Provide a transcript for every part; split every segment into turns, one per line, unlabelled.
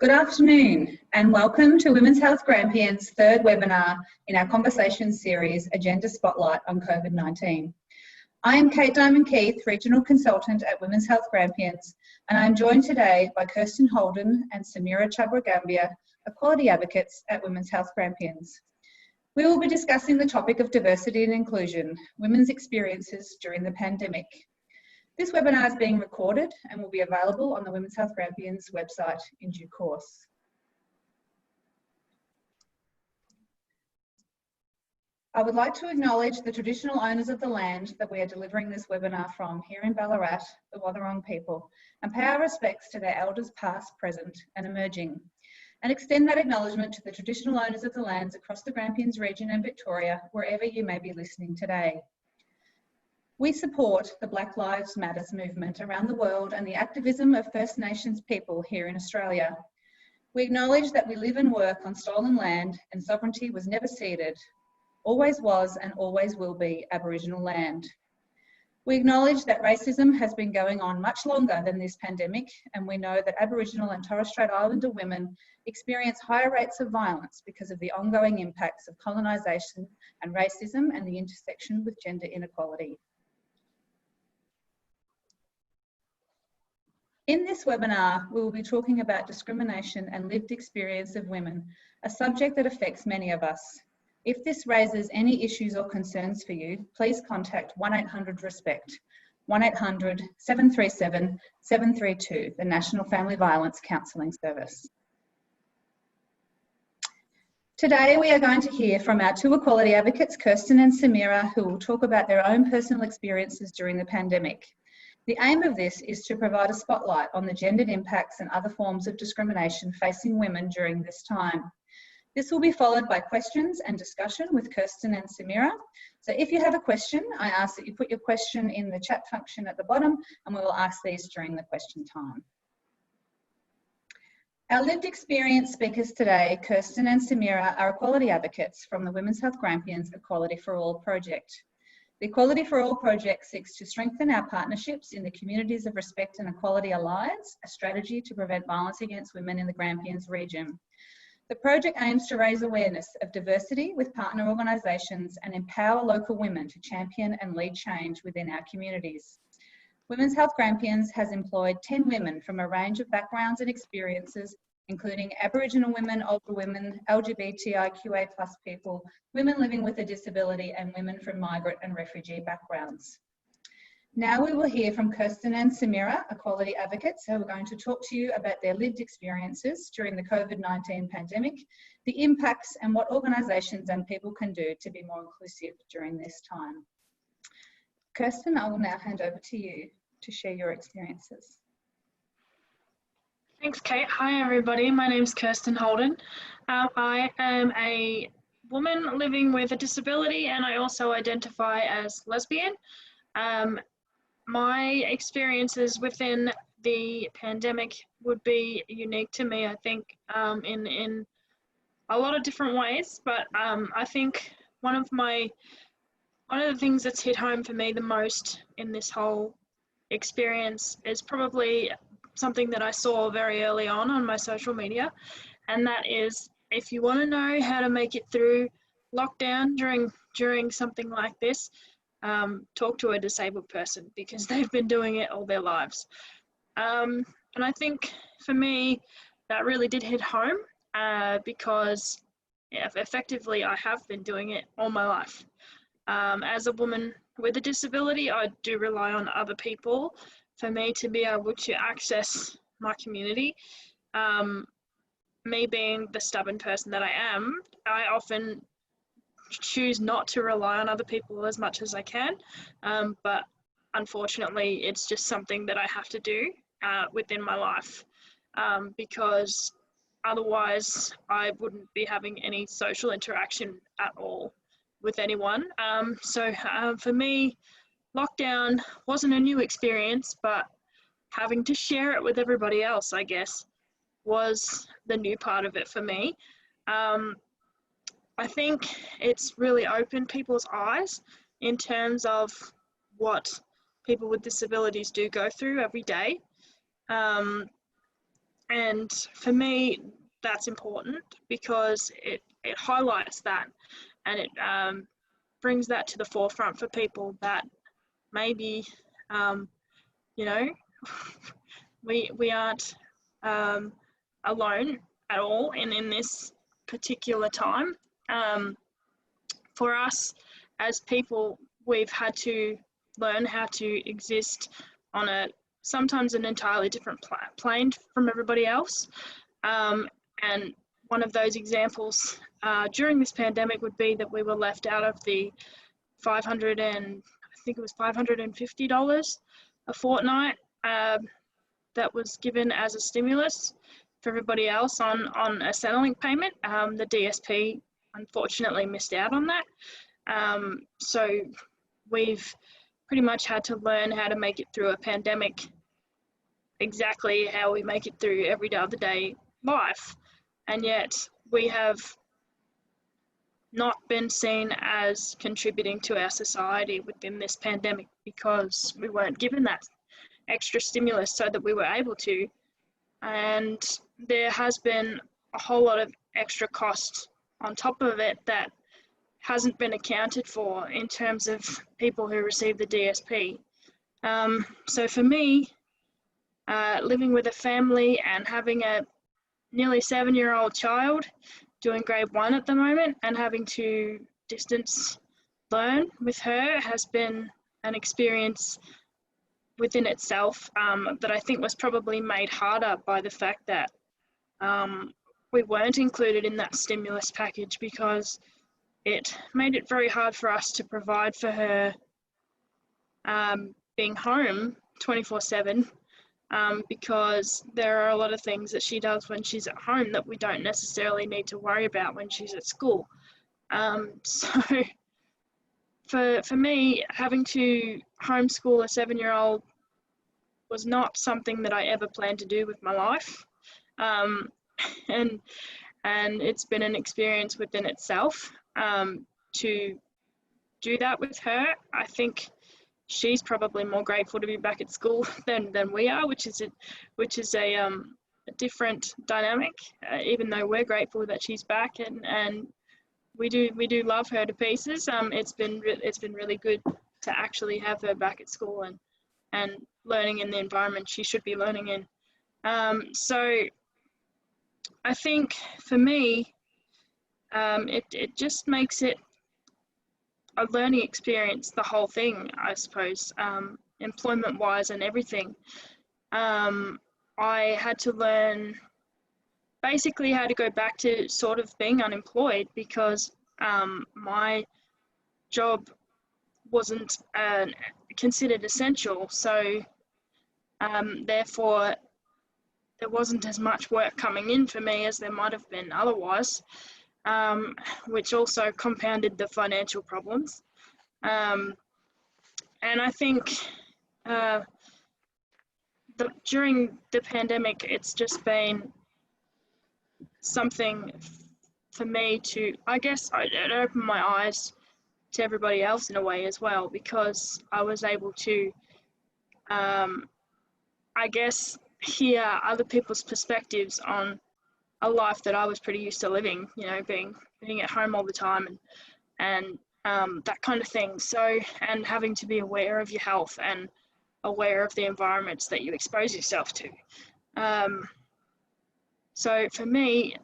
Good afternoon and welcome to Women's Health Grampians' third webinar in our conversation series, Agenda Spotlight on COVID-19. I am Kate Diamond-Keith, Regional Consultant at Women's Health Grampians, and I am joined today by Kirsten Holden and Samira Chhabra-Gambia, Equality Advocates at Women's Health Grampians. We will be discussing the topic of diversity and inclusion, women's experiences during the pandemic. This webinar is being recorded and will be available on the Women's Health Grampians website in due course. I would like to acknowledge the traditional owners of the land that we are delivering this webinar from here in Ballarat, the Wathaurong people, and pay our respects to their elders past, present and emerging, and extend that acknowledgement to the traditional owners of the lands across the Grampians region and Victoria, wherever you may be listening today. We support the Black Lives Matter movement around the world and the activism of First Nations people here in Australia. We acknowledge that we live and work on stolen land and sovereignty was never ceded, always was and always will be Aboriginal land. We acknowledge that racism has been going on much longer than this pandemic, and we know that Aboriginal and Torres Strait Islander women experience higher rates of violence because of the ongoing impacts of colonisation and racism and the intersection with gender inequality. In this webinar, we will be talking about discrimination and lived experience of women, a subject that affects many of us. If this raises any issues or concerns for you, please contact 1800-RESPECT, 1800-737-732, the National Family Violence Counselling Service. Today, we are going to hear from our two equality advocates, Kirsten and Samira, who will talk about their own personal experiences during the pandemic. The aim of this is to provide a spotlight on the gendered impacts and other forms of discrimination facing women during this time. This will be followed by questions and discussion with Kirsten and Samira. So if you have a question, I ask that you put your question in the chat function at the bottom and we will ask these during the question time. Our lived experience speakers today, Kirsten and Samira, are equality advocates from the Women's Health Grampians Equality for All project. The Equality for All project seeks to strengthen our partnerships in the Communities of Respect and Equality Alliance, a strategy to prevent violence against women in the Grampians region. The project aims to raise awareness of diversity with partner organisations and empower local women to champion and lead change within our communities. Women's Health Grampians has employed 10 women from a range of backgrounds and experiences, including Aboriginal women, older women, LGBTIQA+ people, women living with a disability and women from migrant and refugee backgrounds. Now we will hear from Kirsten and Samira, equality advocates, who are going to talk to you about their lived experiences during the COVID-19 pandemic, the impacts and what organisations and people can do to be more inclusive during this time. Kirsten, I will now hand over to you to share your experiences.
Thanks, Kate. Hi, everybody. My name's Kirsten Holden. I am a woman living with a disability and I also identify as lesbian. My experiences within the pandemic would be unique to me, I think, in a lot of different ways. But I think one of the things that's hit home for me the most in this whole experience is probably something that I saw very early on my social media, and that is, if you want to know how to make it through lockdown during something like this, talk to a disabled person because they've been doing it all their lives. And I think for me that really did hit home because effectively I have been doing it all my life. As a woman with a disability, I do rely on other people for me to be able to access my community. Me being the stubborn person that I am, I often choose not to rely on other people as much as I can, but unfortunately it's just something that I have to do within my life because otherwise I wouldn't be having any social interaction at all with anyone. For me, lockdown wasn't a new experience, but having to share it with everybody else, I guess, was the new part of it for me. I think it's really opened people's eyes in terms of what people with disabilities do go through every day. And for me, that's important because it highlights that, and it brings that to the forefront for people that maybe, you know, we aren't alone at all in this particular time. For us as people, we've had to learn how to exist on sometimes an entirely different plane from everybody else. And one of those examples during this pandemic would be that we were left out of the $550 a fortnight that was given as a stimulus for everybody else on a Centrelink payment. The DSP unfortunately missed out on that. So we've pretty much had to learn how to make it through a pandemic exactly how we make it through every other day life. And yet we have not been seen as contributing to our society within this pandemic because we weren't given that extra stimulus so that we were able to. And there has been a whole lot of extra cost on top of it that hasn't been accounted for in terms of people who receive the DSP. So for me, living with a family and having a nearly 7-year-old child doing grade 1 at the moment and having to distance learn with her has been an experience within itself that I think was probably made harder by the fact that we weren't included in that stimulus package because it made it very hard for us to provide for her being home 24/7 because there are a lot of things that she does when she's at home that we don't necessarily need to worry about when she's at school. So for me, having to homeschool a 7-year-old was not something that I ever planned to do with my life. And it's been an experience within itself to do that with her. I think she's probably more grateful to be back at school than we are, which is a different dynamic. Even though we're grateful that she's back and we do love her to pieces. It's been really good to actually have her back at school and learning in the environment she should be learning in. So I think for me, it just makes it a learning experience, the whole thing, I suppose, employment-wise and everything. I had to learn basically how to go back to sort of being unemployed because my job wasn't considered essential. So therefore, there wasn't as much work coming in for me as there might have been otherwise. Which also compounded the financial problems. And I think during the pandemic, it's just been something for me to, I guess, it opened my eyes to everybody else in a way as well, because I was able to, I guess, hear other people's perspectives on a life that I was pretty used to living, you know, being at home all the time and that kind of thing. So, and having to be aware of your health and aware of the environments that you expose yourself to. So for me,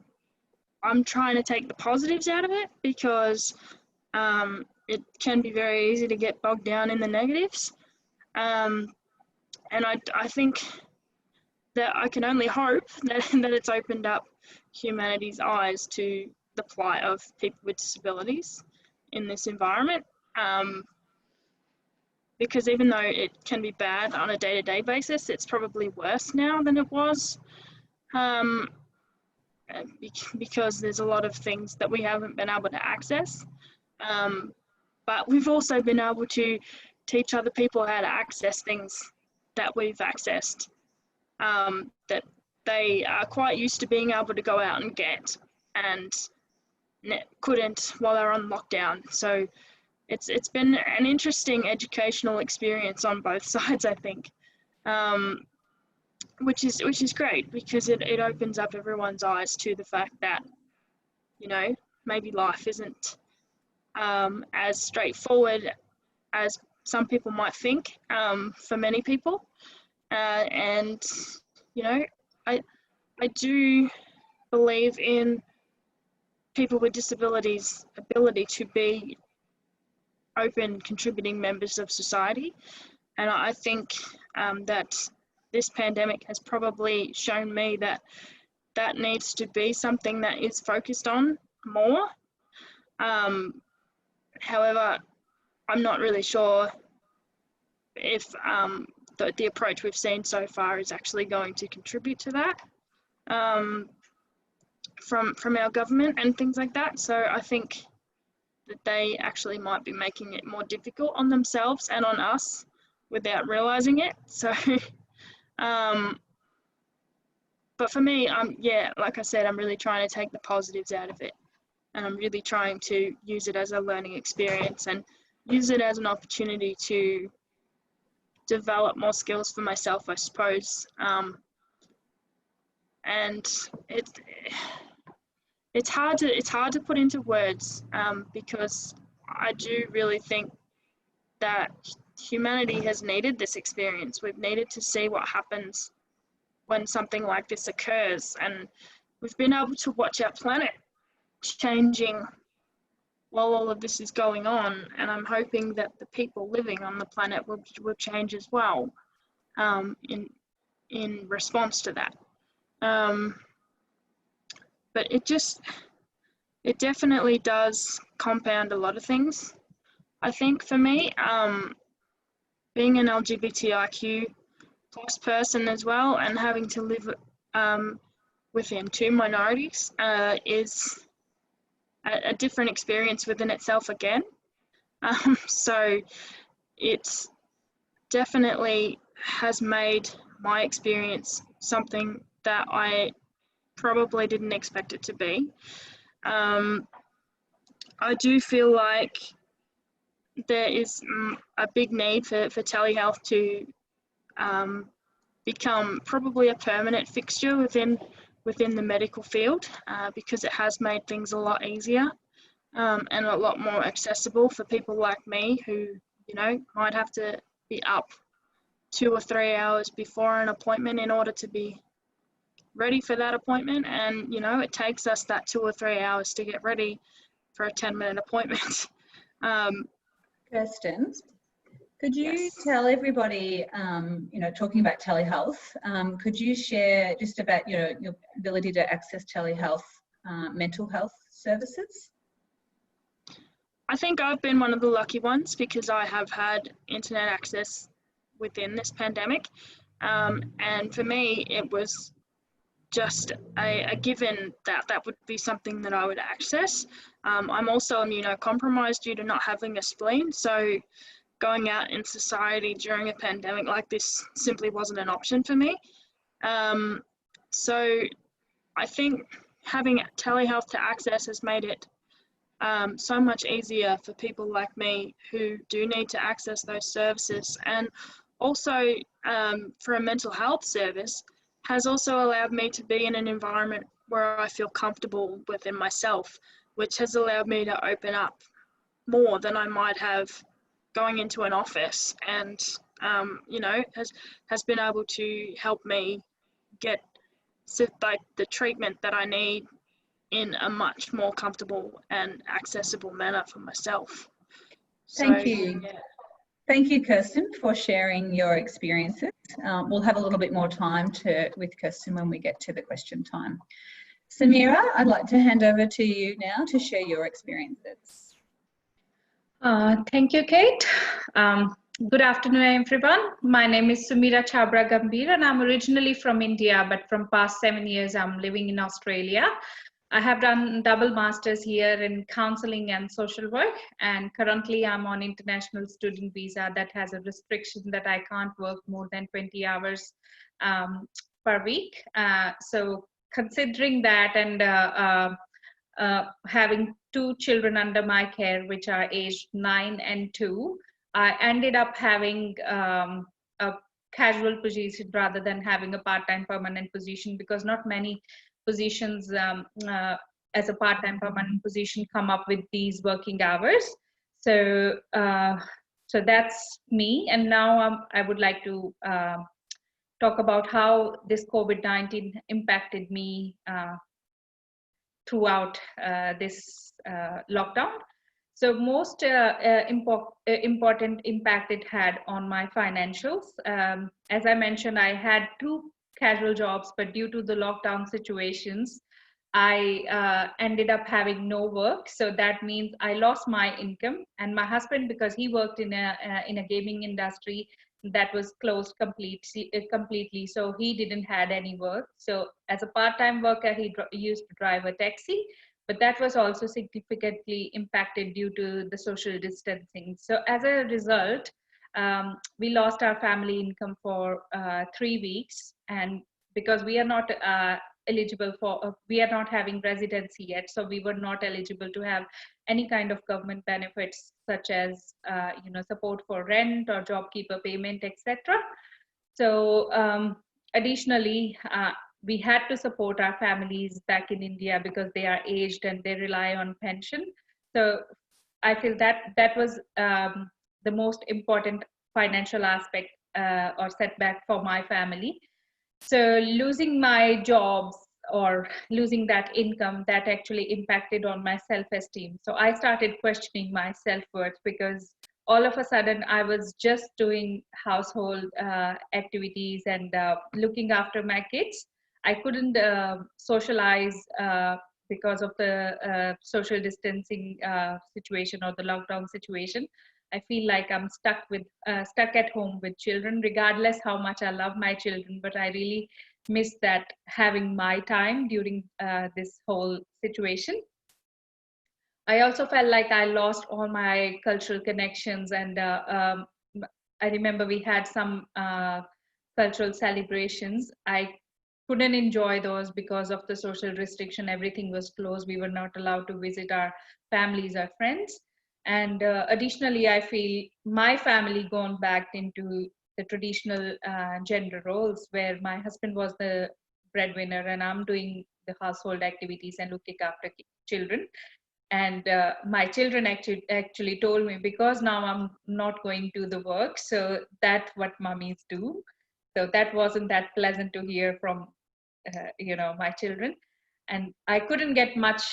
I'm trying to take the positives out of it because it can be very easy to get bogged down in the negatives. And I think that I can only hope that it's opened up humanity's eyes to the plight of people with disabilities in this environment. Because even though it can be bad on a day-to-day basis, it's probably worse now than it was. Because there's a lot of things that we haven't been able to access. But we've also been able to teach other people how to access things that we've accessed, that they are quite used to being able to go out and get and couldn't while they're on lockdown. So it's been an interesting educational experience on both sides, I think. which is great, because it opens up everyone's eyes to the fact that, you know, maybe life isn't as straightforward as some people might think, for many people. And, you know, I do believe in people with disabilities' ability to be open, contributing members of society. And I think that this pandemic has probably shown me that that needs to be something that is focused on more. However, I'm not really sure if the approach we've seen so far is actually going to contribute to that, from our government and things like that. So I think that they actually might be making it more difficult on themselves and on us without realizing it. So, but for me, yeah, like I said, I'm really trying to take the positives out of it, and I'm really trying to use it as a learning experience and use it as an opportunity to develop more skills for myself, I suppose. And it's hard to put into words, because I do really think that humanity has needed this experience. We've needed to see what happens when something like this occurs, and we've been able to watch our planet changing while all of this is going on, and I'm hoping that the people living on the planet will change as well, in response to that. But it definitely does compound a lot of things. I think for me, being an LGBTIQ plus person as well, and having to live within two minorities, is a different experience within itself again. So it definitely has made my experience something that I probably didn't expect it to be. I do feel like there is a big need for telehealth to become probably a permanent fixture within the medical field, because it has made things a lot easier, and a lot more accessible for people like me who, you know, might have to be up 2 or 3 hours before an appointment in order to be ready for that appointment. And, you know, it takes us that 2 or 3 hours to get ready for a 10-minute appointment.
Kirsten, could you
Yes.
tell everybody, you know, talking about telehealth, could you share just about, you know, your ability to access telehealth mental health services?
I think I've been one of the lucky ones, because I have had internet access within this pandemic. And for me, it was just a given that would be something that I would access. I'm also immunocompromised due to not having a spleen, so going out in society during a pandemic like this simply wasn't an option for me. So I think having telehealth to access has made it so much easier for people like me who do need to access those services. And also, for a mental health service, has also allowed me to be in an environment where I feel comfortable within myself, which has allowed me to open up more than I might have going into an office, and you know, has been able to help me get like the treatment that I need in a much more comfortable and accessible manner for myself.
Thank you. Yeah. Thank you, Kirsten, for sharing your experiences. We'll have a little bit more time with Kirsten when we get to the question time. Samira, I'd like to hand over to you now to share your experiences.
Thank you, Kate. Good afternoon, everyone. My name is Sumira Chabra Gambhir, and I'm originally from India, but from past 7 years, I'm living in Australia. I have done double masters here in counseling and social work, and currently I'm on international student visa that has a restriction that I can't work more than 20 hours per week. So considering that, and having 2 children under my care, which are aged 9 and 2, I ended up having a casual position rather than having a part-time permanent position, because not many positions as a part-time permanent position come up with these working hours. So so that's me. And now I would like to talk about how this COVID-19 impacted me throughout this lockdown. So most important impact it had on my financials. As I mentioned, I had two casual jobs, but due to the lockdown situations, I ended up having no work. So that means I lost my income, and my husband, because he worked in a gaming industry that was closed completely, so he didn't had any work. So as a part-time worker, he used to drive a taxi, but that was also significantly impacted due to the social distancing. So as a result, we lost our family income for 3 weeks, and because we are not eligible for, we are not having residency yet, so we were not eligible to have any kind of government benefits such as support for rent or job keeper payment, etc. So additionally, we had to support our families back in India because they are aged and they rely on pension. So I feel that that was the most important financial aspect or setback for my family. So losing my jobs or losing that income, that actually impacted on my self-esteem. So I started questioning my self-worth, because all of a sudden I was just doing household activities and looking after my kids. I couldn't socialize because of the social distancing situation or the lockdown situation. I feel like I'm stuck at home with children, regardless how much I love my children, but I really miss that having my time during this whole situation. I also felt like I lost all my cultural connections, and I remember we had some cultural celebrations. I couldn't enjoy those because of the social restriction. Everything was closed. We were not allowed to visit our families or friends. And additionally, I feel my family gone back into the traditional gender roles, where my husband was the breadwinner and I'm doing the household activities and looking after children. And my children actually told me, because now I'm not going to the work, so that's what mummies do. So that wasn't that pleasant to hear from my children. And I couldn't get much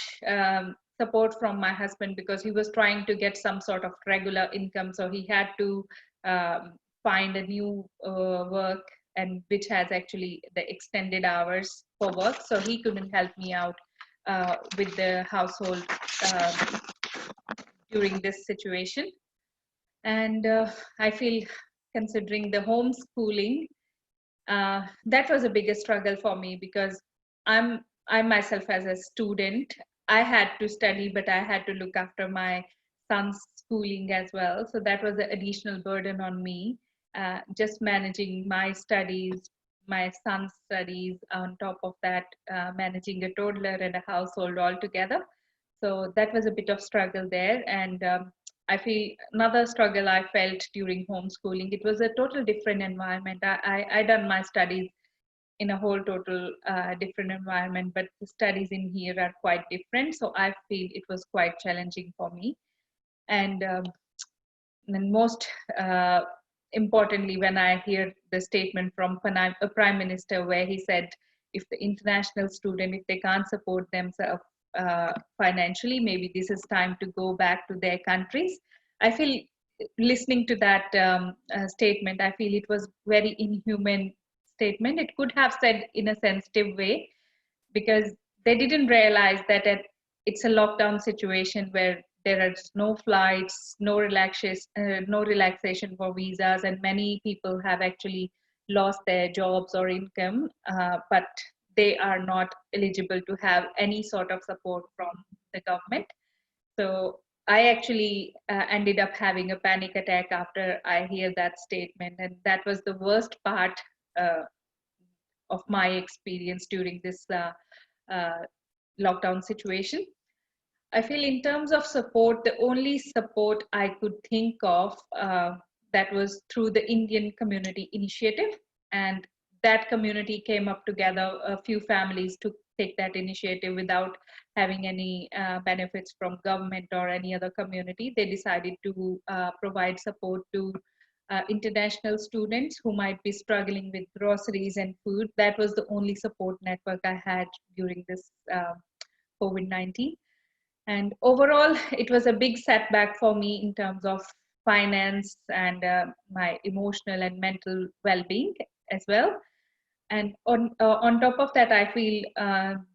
support from my husband because he was trying to get some sort of regular income, so he had to find a new work, and which has actually the extended hours for work, so he couldn't help me out with the household during this situation. And I feel, considering the homeschooling, that was a biggest struggle for me, because I myself as a student, I had to study, but I had to look after my son's schooling as well. So that was an additional burden on me, just managing my studies, my son's studies, on top of that, managing a toddler and a household all together. So that was a bit of struggle there. And I feel another struggle I felt during homeschooling, it was a total different environment. I done my studies in a whole total different environment, but the studies in here are quite different. So I feel it was quite challenging for me. And then most importantly, when I hear the statement from a prime minister where he said, if the international student, if they can't support themselves financially, maybe this is time to go back to their countries. I feel, listening to that statement, I feel it was very inhuman statement. It could have said in a sensitive way, because they didn't realize that it's a lockdown situation where there are no flights, no relaxation for visas, and many people have actually lost their jobs or income, but they are not eligible to have any sort of support from the government. So I actually ended up having a panic attack after I hear that statement, and that was the worst part of my experience during this lockdown situation. I feel, in terms of support, the only support I could think of that was through the Indian Community Initiative, and that community came up together. A few families to take that initiative without having any benefits from government or any other community. They decided to provide support to international students who might be struggling with groceries and food. That was the only support network I had during this COVID-19. And overall, it was a big setback for me in terms of finance and my emotional and mental well-being as well. And on top of that, I feel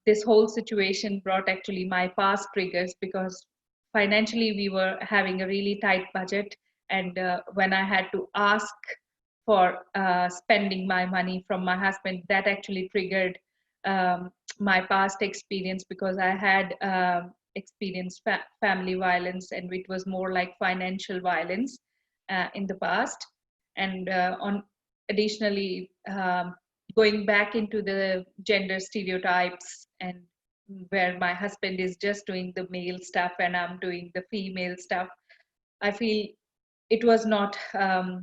this whole situation brought actually my past triggers, because financially we were having a really tight budget. And when I had to ask for spending my money from my husband, that actually triggered my past experience, because I had experienced family violence, and it was more like financial violence in the past. And additionally, going back into the gender stereotypes, and where my husband is just doing the male stuff and I'm doing the female stuff, I feel it was not a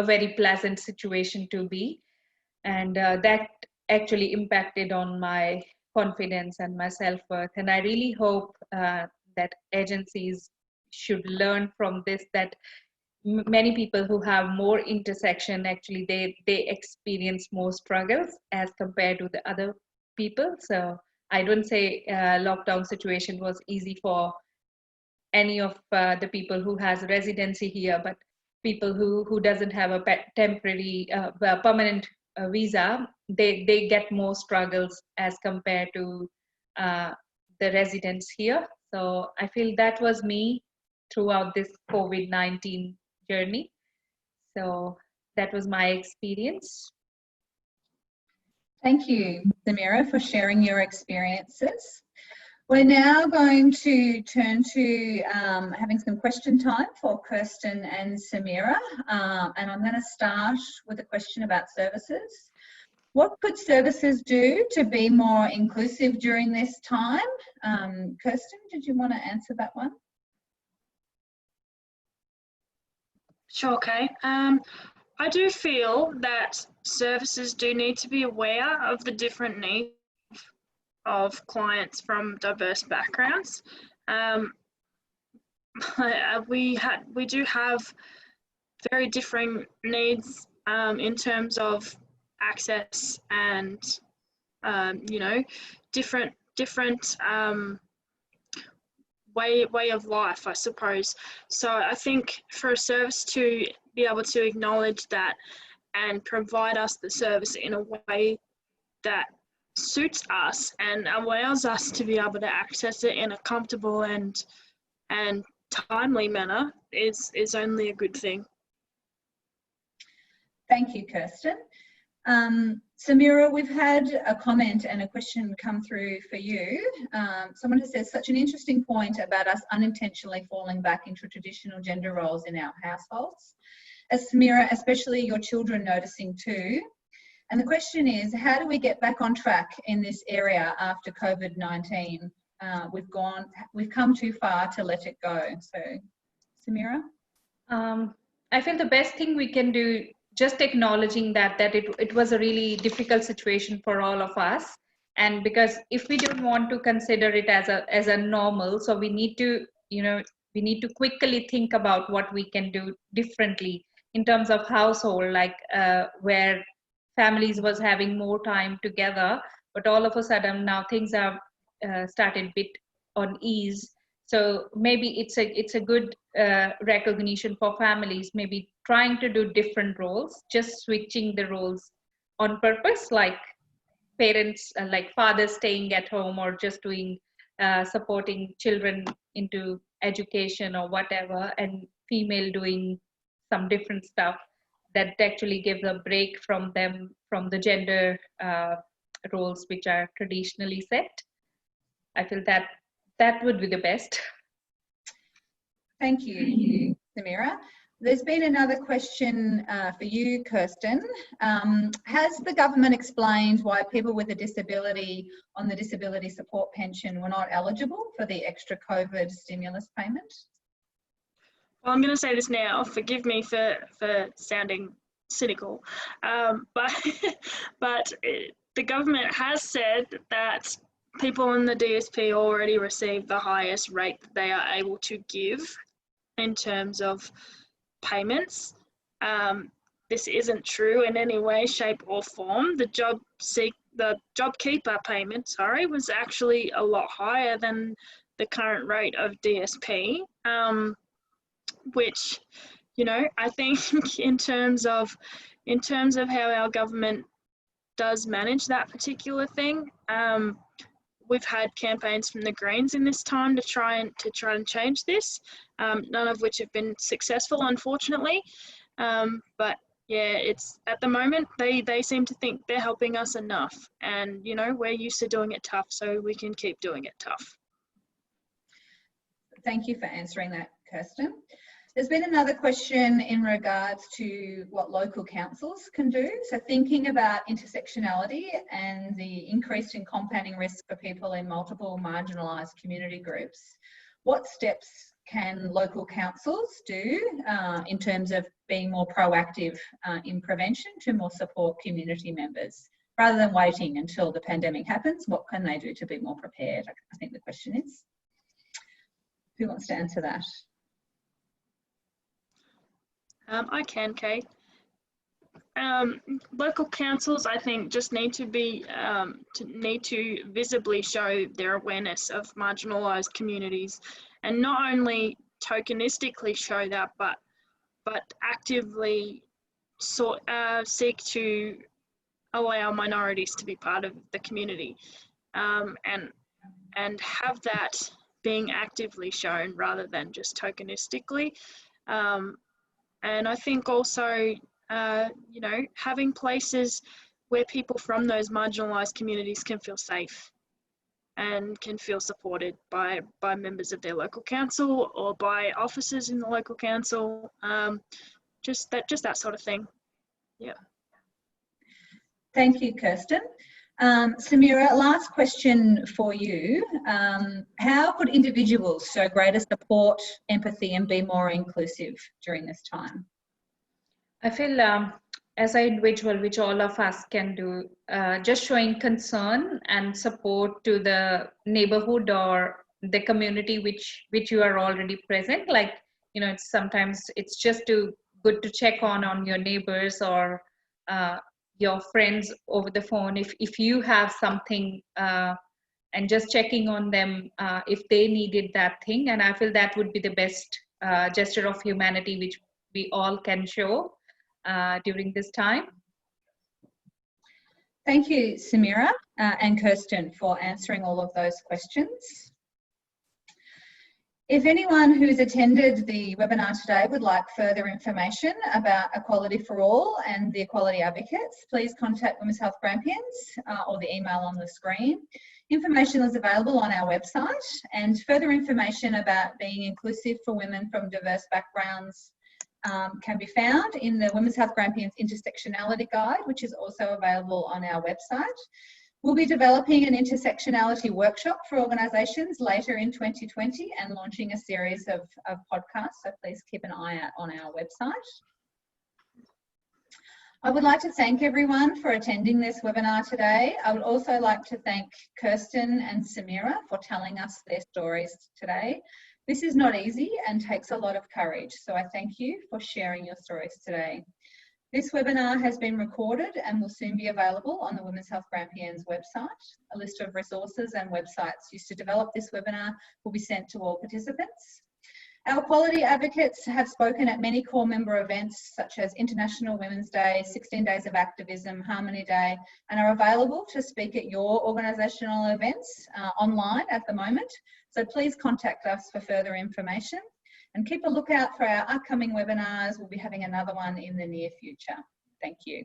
very pleasant situation to be. And that actually impacted on my confidence and my self-worth. And I really hope that agencies should learn from this, that many people who have more intersection, actually they experience more struggles as compared to the other people. So I don't say lockdown situation was easy for any of the people who has residency here, but people who doesn't have a temporary permanent visa, they get more struggles as compared to the residents here. So I feel that was me throughout this COVID-19 journey. So that was my experience.
Thank you, Samira, for sharing your experiences. We're now going to turn to having some question time for Kirsten and Samira. And I'm going to start with a question about services. What could services do to be more inclusive during this time? Kirsten, did you want to answer that one?
Sure, Kay. I do feel that services do need to be aware of the different needs of clients from diverse backgrounds. We do have very different needs in terms of access and you know, different way of life, I suppose. So I think for a service to be able to acknowledge that and provide us the service in a way that suits us and allows us to be able to access it in a comfortable and timely manner is only a good thing.
Thank you, Kirsten. Samira, we've had a comment and a question come through for you. Someone has said such an interesting point about us unintentionally falling back into traditional gender roles in our households. As Samira, especially your children noticing too. And the question is, how do we get back on track in this area after COVID-19? We've come too far to let it go. So, Samira?
I feel the best thing we can do, just acknowledging that it was a really difficult situation for all of us. And because if we don't want to consider it as a normal, so we need to, we need to quickly think about what we can do differently in terms of household, like where families was having more time together, but all of a sudden now things are started bit on ease. So maybe it's a good recognition for families, maybe trying to do different roles, just switching the roles on purpose, like parents, like fathers staying at home or just doing supporting children into education or whatever, and female doing some different stuff that actually gives a break from them, from the gender roles which are traditionally set. I feel that would be the best.
Thank you, Samira. There's been another question for you, Kirsten. Has the government explained why people with a disability on the disability support pension were not eligible for the extra COVID stimulus payment?
Well, I'm going to say this now. Forgive me for sounding cynical, but the government has said that people in the DSP already receive the highest rate that they are able to give in terms of payments. This isn't true in any way, shape, or form. The JobKeeper payment, was actually a lot higher than the current rate of DSP, which, I think in terms of how our government does manage that particular thing, we've had campaigns from the Greens in this time to try and change this, none of which have been successful, unfortunately. But yeah, it's at the moment they seem to think they're helping us enough, and we're used to doing it tough, so we can keep doing it tough.
Thank you for answering that, Kirsten. There's been another question in regards to what local councils can do. So thinking about intersectionality and the increase in compounding risk for people in multiple marginalised community groups, what steps can local councils do in terms of being more proactive in prevention to more support community members? Rather than waiting until the pandemic happens, what can they do to be more prepared? I think the question is. Who wants to answer that?
I can, Kate. Local councils, I think, just need to visibly show their awareness of marginalised communities, and not only tokenistically show that, but actively seek to allow minorities to be part of the community, and have that being actively shown rather than just tokenistically. And I think also, having places where people from those marginalised communities can feel safe and can feel supported by members of their local council or by officers in the local council, just that sort of thing. Yeah.
Thank you, Kirsten. Samira, last question for you. How could individuals show greater support, empathy, and be more inclusive during this time?
I feel as an individual, which all of us can do, just showing concern and support to the neighborhood or the community which you are already present. Like, sometimes it's just good to check on your neighbors or your friends over the phone if you have something, and just checking on them if they needed that thing. And I feel that would be the best gesture of humanity which we all can show during this time.
Thank you, Samira and Kirsten, for answering all of those questions. If anyone who's attended the webinar today would like further information about Equality for All and the Equality Advocates, please contact Women's Health Grampians or the email on the screen. Information is available on our website, and further information about being inclusive for women from diverse backgrounds can be found in the Women's Health Grampians Intersectionality Guide, which is also available on our website. We'll be developing an intersectionality workshop for organisations later in 2020 and launching a series of podcasts, so please keep an eye out on our website. I would like to thank everyone for attending this webinar today. I would also like to thank Kirsten and Samira for telling us their stories today. This is not easy and takes a lot of courage, so I thank you for sharing your stories today. This webinar has been recorded and will soon be available on the Women's Health Grampians website. A list of resources and websites used to develop this webinar will be sent to all participants. Our equality advocates have spoken at many core member events such as International Women's Day, 16 Days of Activism, Harmony Day, and are available to speak at your organisational events online at the moment. So please contact us for further information. And keep a lookout for our upcoming webinars. We'll be having another one in the near future. Thank you.